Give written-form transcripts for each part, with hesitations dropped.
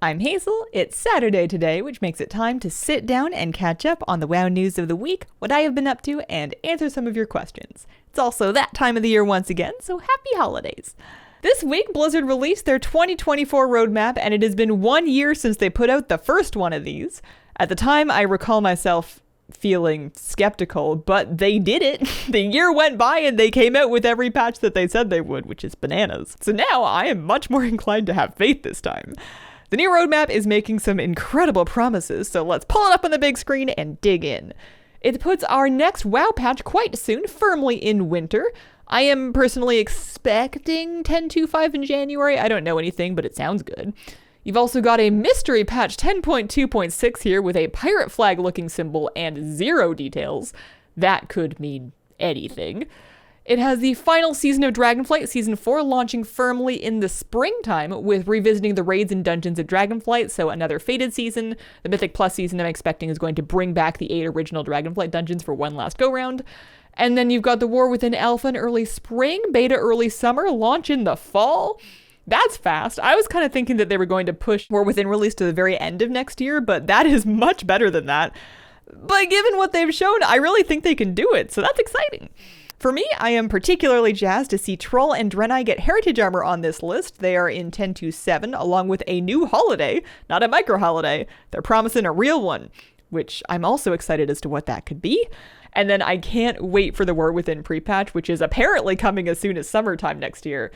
I'm Hazel, it's Saturday today, which makes it time to sit down and catch up on the WoW news of the week, what I have been up to, and answer some of your questions. It's also that time of the year once again, so happy holidays. This week, Blizzard released their 2024 roadmap, and it has been 1 year since they put out the first one of these. At the time, I recall myself feeling skeptical, but they did it. The year went by and they came out with every patch that they said they would, which is bananas. So now I am much more inclined to have faith this time. The new roadmap is making some incredible promises, so let's pull it up on the big screen and dig in. It puts our next WoW patch quite soon, firmly in winter. I am personally expecting 10.25 in January. I don't know anything, but it sounds good. You've also got a mystery patch 10.2.6 here with a pirate flag looking symbol and 0 details. That could mean anything. It has the final season of Dragonflight, Season 4, launching firmly in the springtime with revisiting the raids and dungeons of Dragonflight, so another Fated season. The Mythic Plus season I'm expecting is going to bring back the 8 original Dragonflight dungeons for one last go-round. And then you've got the War Within Alpha in early spring, Beta early summer, launch in the fall. That's fast. I was kind of thinking that they were going to push War Within release to the very end of next year, but that is much better than that. But given what they've shown, I really think they can do it, so that's exciting. For me, I am particularly jazzed to see Troll and Draenei get heritage armor on this list. They are in 10.2.7, along with a new holiday, not a micro holiday. They're promising a real one, which I'm also excited as to what that could be. And then I can't wait for the War Within pre-patch, which is apparently coming as soon as summertime next year.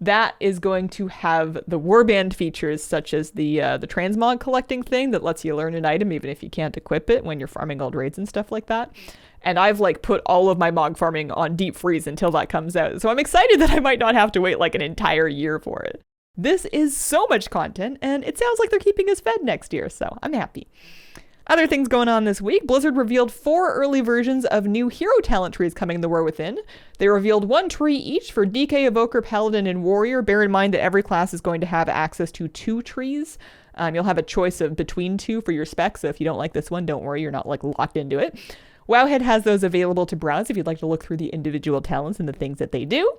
That is going to have the warband features such as the transmog collecting thing that lets you learn an item even if you can't equip it when you're farming old raids and stuff like that. And I've put all of my mog farming on deep freeze until that comes out. So I'm excited that I might not have to wait an entire year for it. This is so much content, and it sounds like they're keeping us fed next year, so I'm happy. Other things going on this week, Blizzard revealed 4 early versions of new hero talent trees coming in the War Within. They revealed 1 tree each for DK, Evoker, Paladin, and Warrior. Bear in mind that every class is going to have access to 2 trees. You'll have a choice of between 2 for your specs, so if you don't like this one, don't worry, you're not locked into it. Wowhead has those available to browse if you'd like to look through the individual talents and the things that they do.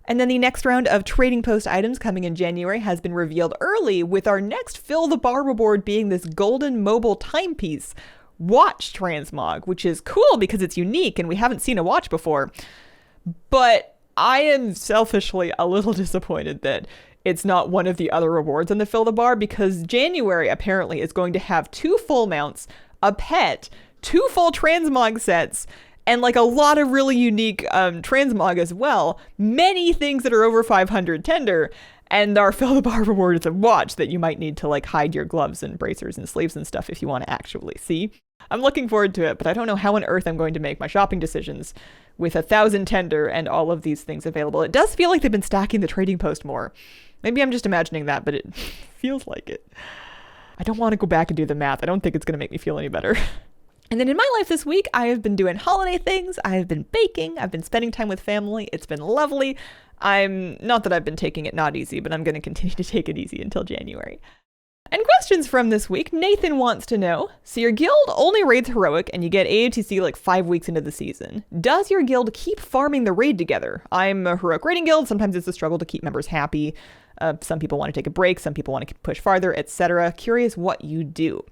And then the next round of Trading Post items coming in January has been revealed early, with our next Fill the Bar reward being this golden mobile timepiece watch transmog, which is cool because it's unique and we haven't seen a watch before. But I am selfishly a little disappointed that it's not one of the other rewards on the Fill the Bar, because January apparently is going to have 2 full mounts, a pet, 2 full transmog sets, and a lot of really unique transmog as well. Many things that are over 500 tender. And our Fill the Bar reward is a watch that you might need to hide your gloves and bracers and sleeves and stuff if you want to actually see. I'm looking forward to it, but I don't know how on earth I'm going to make my shopping decisions with 1,000 tender and all of these things available. It does feel like they've been stacking the Trading Post more. Maybe I'm just imagining that, but it feels like it. I don't want to go back and do the math. I don't think it's going to make me feel any better. And then in my life this week, I have been doing holiday things. I have been baking. I've been spending time with family. It's been lovely. Not that I've been taking it not easy, but I'm going to continue to take it easy until January. And questions from this week. Nathan wants to know, so your guild only raids heroic and you get AOTC 5 weeks into the season. Does your guild keep farming the raid together? I'm a heroic raiding guild. Sometimes it's a struggle to keep members happy. Some people want to take a break. Some people want to push farther, etc. Curious what you do.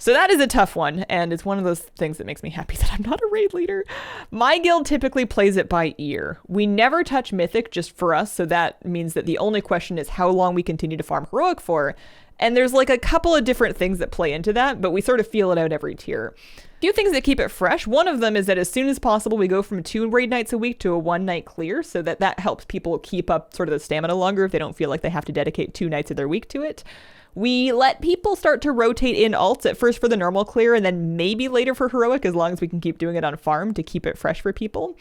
So that is a tough one, and it's one of those things that makes me happy that I'm not a raid leader. My guild typically plays it by ear. We never touch Mythic just for us, so that means that the only question is how long we continue to farm Heroic for. And there's a couple of different things that play into that, but we sort of feel it out every tier. A few things that keep it fresh. One of them is that as soon as possible, we go from 2 raid nights a week to a 1-night clear, so that helps people keep up sort of the stamina longer if they don't feel like they have to dedicate 2 nights of their week to it. We let people start to rotate in alts, at first for the normal clear and then maybe later for heroic, as long as we can keep doing it on farm to keep it fresh for people.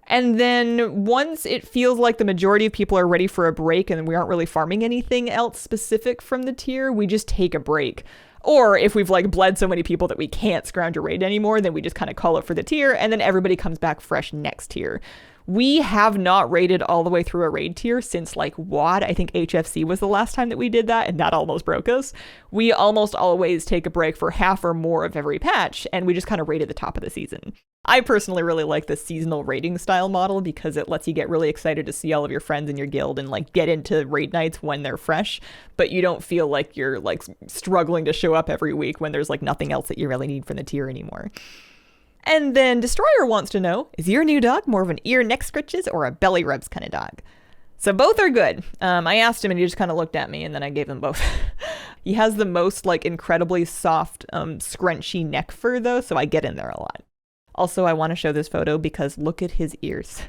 And then once it feels like the majority of people are ready for a break and we aren't really farming anything else specific from the tier, we just take a break. Or if we've bled so many people that we can't scrounge a raid anymore, then we just kind of call it for the tier and then everybody comes back fresh next tier. We have not raided all the way through a raid tier since like WoD. I think HFC was the last time that we did that, and that almost broke us. We almost always take a break for half or more of every patch, and we just kind of raid at the top of the season. I personally really like the seasonal raiding style model because it lets you get really excited to see all of your friends in your guild and like get into raid nights when they're fresh, but you don't feel like you're like struggling to show up every week when there's like nothing else that you really need from the tier anymore. And then Destroyer wants to know, is your new dog more of an ear neck scritches or a belly rubs kind of dog? So both are good. I asked him and he just kind of looked at me and then I gave him both. He has the most like incredibly soft, scrunchy neck fur though, so I get in there a lot. Also, I want to show this photo because look at his ears.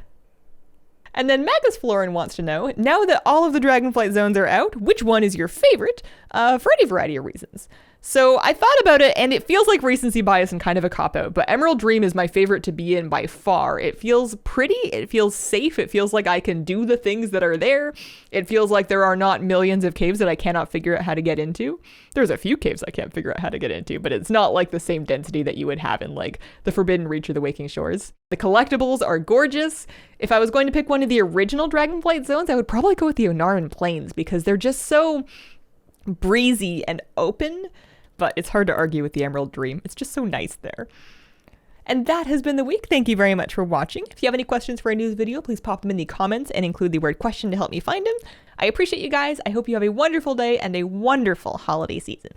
And then Magus Florin wants to know, now that all of the Dragonflight zones are out, which one is your favorite? For any variety of reasons. So I thought about it, and it feels like recency bias and kind of a cop-out, but Emerald Dream is my favorite to be in by far. It feels pretty, it feels safe, it feels like I can do the things that are there. It feels like there are not millions of caves that I cannot figure out how to get into. There's a few caves I can't figure out how to get into, but it's not like the same density that you would have in like the Forbidden Reach or the Waking Shores. The collectibles are gorgeous. If I was going to pick one of the original Dragonflight zones, I would probably go with the Onaran Plains because they're just so breezy and open. But it's hard to argue with the Emerald Dream. It's just so nice there. And that has been the week. Thank you very much for watching. If you have any questions for a news video, please pop them in the comments and include the word question to help me find them. I appreciate you guys. I hope you have a wonderful day and a wonderful holiday season.